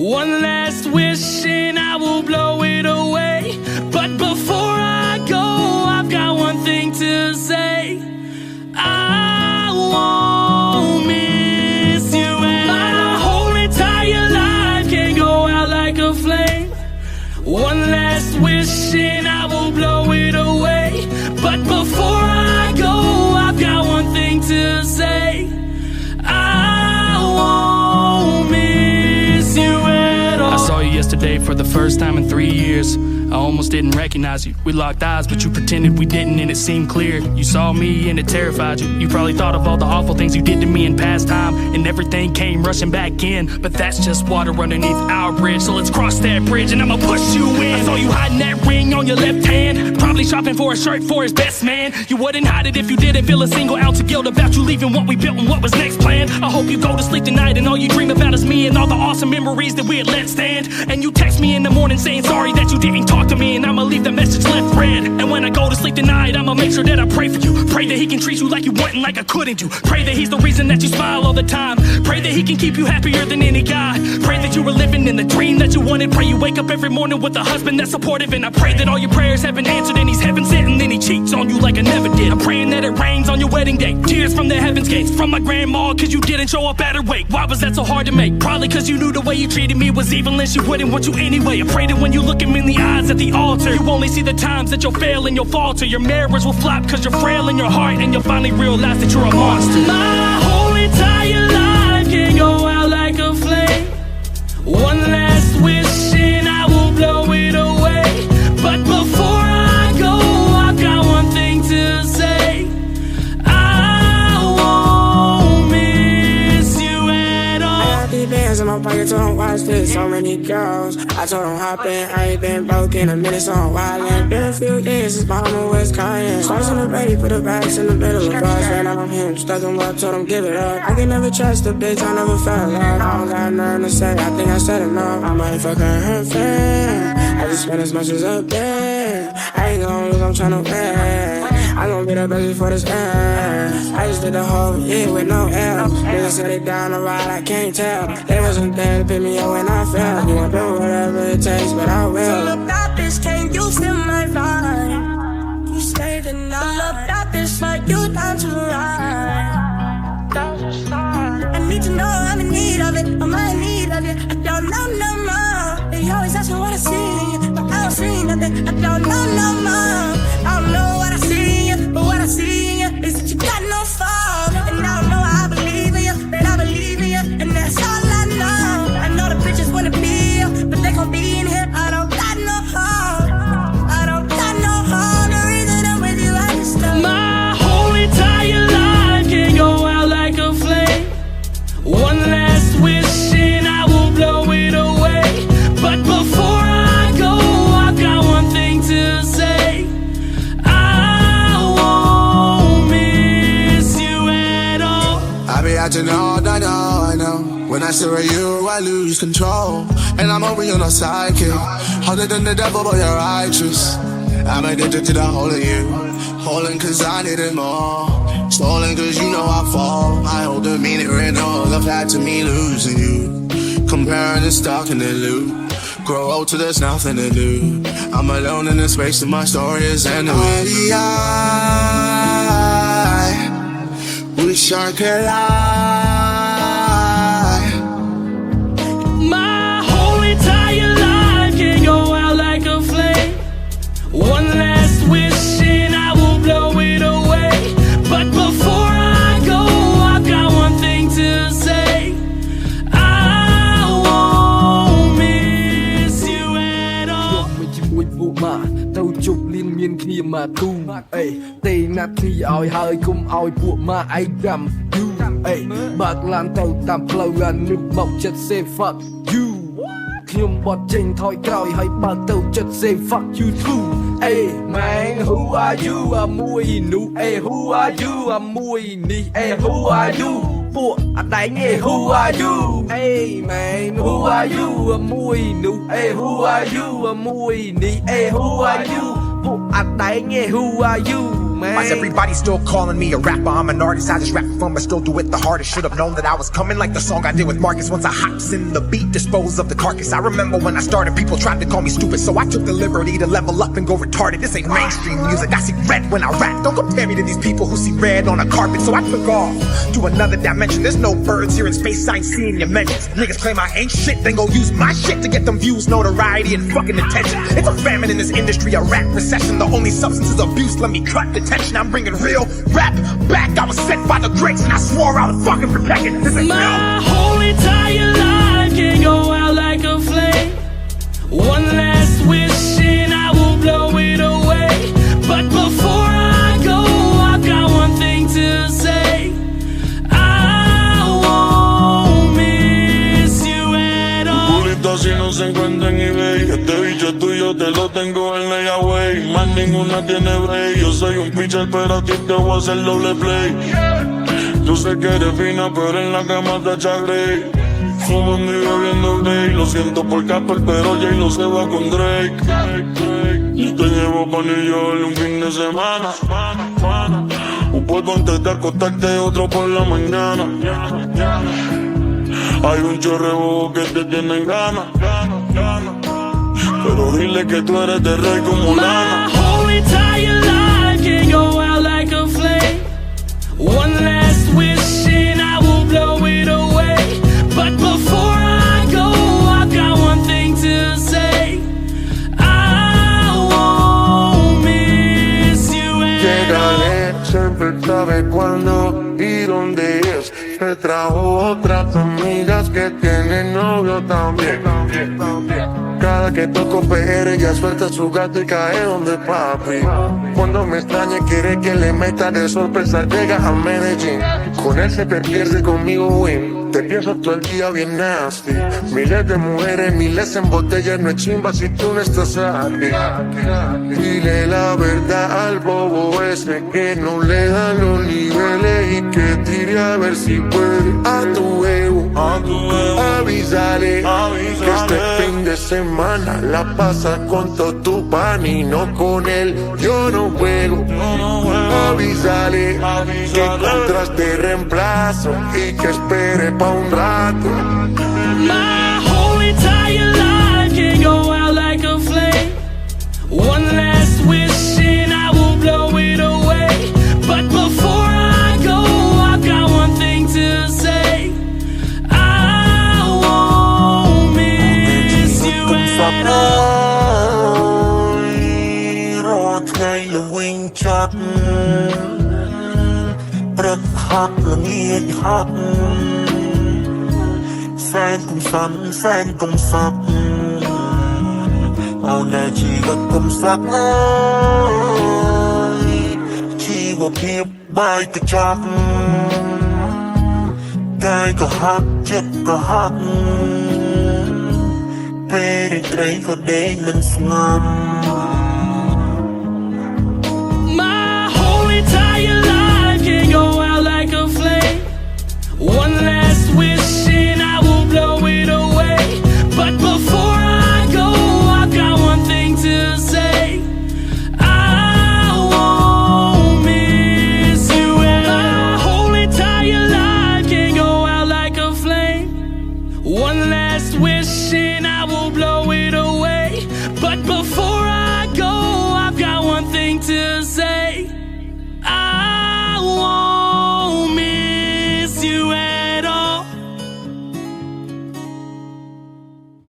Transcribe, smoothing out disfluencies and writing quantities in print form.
One last wish and I will blow it away. But before I go, I've got one thing to say. I won't miss you, and my whole entire life can go out like a flame. One last wish and I will blow it away. But before I go, I've got one thing to say. I won't miss you at all. I saw you yesterday for the first time in 3 years. I almost didn't recognize you. We locked eyes, but you pretended we didn't, and it seemed clear. You saw me and it terrified you. You probably thought of all the awful things you did to me in past time, and everything came rushing back in. But that's just water underneath our bridge, so let's cross that bridge and I'ma push you in. I saw you hiding that ring on your left hand, probably shopping for a shirt for his best man. You wouldn't hide it if you didn't feel a single ounce of guilt about you leaving what we built and what was next planned. I hope you go to sleep tonight and all you dream about is me and all the awesome memories that we had let stand. And you text me in the morning saying sorry that you didn't talk to me, and I'ma leave the message left read. And when I go to sleep tonight, I'ma make sure that I pray for you. Pray that he can treat you like you want and like I couldn't do. Pray that he's the reason that you smile all the time. Pray that he can keep you happier than any guy. Pray that you were living in the dream that you wanted. Pray you wake up every morning with a husband that's supportive. And I pray that all your prayers have been answered and he's heaven sent, and then he cheats on you like I never did. I'm praying that it rains on your wedding day, tears from the heaven's gates, from my grandma cause you didn't show up at her wake. Why was that so hard to make? Probably cause you knew the way you treated me was evil and she wouldn't want you anyway. I pray that when you look him in the eyes at the altar, you only see the times that you'll fail and you'll falter. Your marriage will flop cause you're frail in your heart, and you'll finally realize that you're a monster. My whole entire life can go out like a flame. One last wish and I will blow it away. But before I go, I've got one thing to say. I won't miss you at all. I got these bands in my pocket, so don't watch this. So many girls, I told them hop in. I ain't been broke in a minute, so I'm wildin'. Been a few years since mama was crying. Stars in the ready, put the bags in the middle of cars. Ran out on him, stuck him up, told him give it up. I can never trust a bitch, I never felt love. I don't got nothing to say, I think I said enough. I might fuck her friend, I just spend as much as up there. I ain't gon' lose, I'm tryna win. I gon' be the best before this ends. I just did the whole year with no L. Niggas said it down the ride, I can't tell. They wasn't there to pick me up when I fell. You gon' do whatever it takes, but I will. So look that bitch, can you feel my vibe? You stay the night. So look that bitch, like you down to ride. I need to know I'm in need of it, I'm in need of it. I don't know no more. They always ask me what I see, but I don't see nothing. I don't know no more. I don't know what I see, but what I see in you is that you got no fault. And I don't know how I believe in you, but I believe in you, and that's all I know. I know the bitches wanna be you, but they gon' be in here. I don't got no heart, I don't got no heart. The reason I'm with you, I just don't. My whole entire life can go out like a flame. One last wish and I will blow it away. But before I go, I've got one thing to say. I won't miss you at all. I be acting all night, I know. When I stare at you, I lose control. And I'm a real no psychic. Harder than the devil, but you're righteous. I'm addicted to the whole of you. Holding cause I need it more. Stolen cause you know I fall. I hold the meaning in all of that to me losing you. Comparing and stuck in the loop. Grow old till there's nothing to do. I'm alone in the space and my story is ending with you. I wish I could lie. My whole entire life can go out like a flame. One last wish and I will blow it away. But before I go, I've got one thing to say. I won't miss you at all. ទៅជប់លៀនមានគ្នាមកទូអេទេណាត់គ្នាឲ្យហើយគុំឲ្យពួកម៉ាឯងដាំយូអេបើកឡានទៅតាមផ្លូវអានេះមកចិត្ត say fuck you ខ្ញុំបត់ចេញថយក្រោយហើយបើកទៅចិត្ត say fuck you too អេ man who are you អាមួយនោះអេ who are you អាមួយនេះអេ who are you ពួកអត់ដែរទេ who are you អេ man who are you អាមួយនោះអេ who are you អាមួយនេះអេ who are you ពួកអត់ដែរទេ who are you man. Why's everybody still calling me a rapper? I'm an artist, I just rap for fun, but still do it the hardest. Should've known that I was coming like the song I did with Marcus. Once I hops in the beat, dispose of the carcass. I remember when I started, people tried to call me stupid, so I took the liberty to level up and go retarded. This ain't mainstream music, I see red when I rap. Don't compare me to these people who see red on a carpet. So I took off to another dimension. There's no birds here in space, I ain't seeing your mentions. Niggas claim I ain't shit, then go use my shit to get them views, notoriety, and fucking attention. It's a famine in this industry, a rap recession. The only substance is abuse, let me cut the tension. I'm bringing real rap back. I was sent by the greats and I swore I would fucking protect it. This ain't my whole entire life can go out like a flame. One last wish and I will blow it away. But before I go, I've got one thing to say. I won't miss you at all. Pulito si no se encuentra en eBay. Este bicho es tuyo, te lo tengo en layaway. Más ninguna tiene break. Yo soy un pitcher, pero a ti te voy a hacer doble play. Yo sé que eres fina, pero en la cama te chagré. Fumando y bebiendo Grey. Lo siento por Casper, pero Jay lo se va con Drake. Y te llevo pa' New York un fin de semana. O puedo antes de acostarte, otro por la mañana. Hay un chorrebo que te tiene ganas. Pero dile que tú eres de rey como Lana. My whole entire life can go out like a flame. One last wish and I will blow it away. But before I go, I've got one thing to say. I won't miss you at Llegaré, siempre sabe cuándo y dónde es. Me trajo otras amigas que tienen novio también. Cada que toco PR ella suelta su gato y cae donde papi. Cuando me extraña quiere que le meta de sorpresa, llega a Medellín. Con él se pierde, conmigo win. Te pienso todo el día bien nasty. Miles de mujeres, miles en botellas, no es chimba si tú no estás aquí. Dile la verdad al bobo ese que no le da los niveles y que tire a ver si puede. A tu ego, avísale que este fin de semana la pasa con todo tu pan y no con él. Yo no juego, avísale que encontraste reemplazo y que espere pa' un rato. my whole entire life can go out like a flame. One last wish and I will blow it away. But before I go, I've got one thing to say. I won't miss you at all. Ksi Lil Wayne จัดประทับละเมียดหักแฟนกุมสันแฟนกุมสักเอาแน่ชีวิตกุมสักชีวิตเพียบใบกระจักกายก็หักเจ็บก็หักเป็นไตรก็เด้งมันสงบ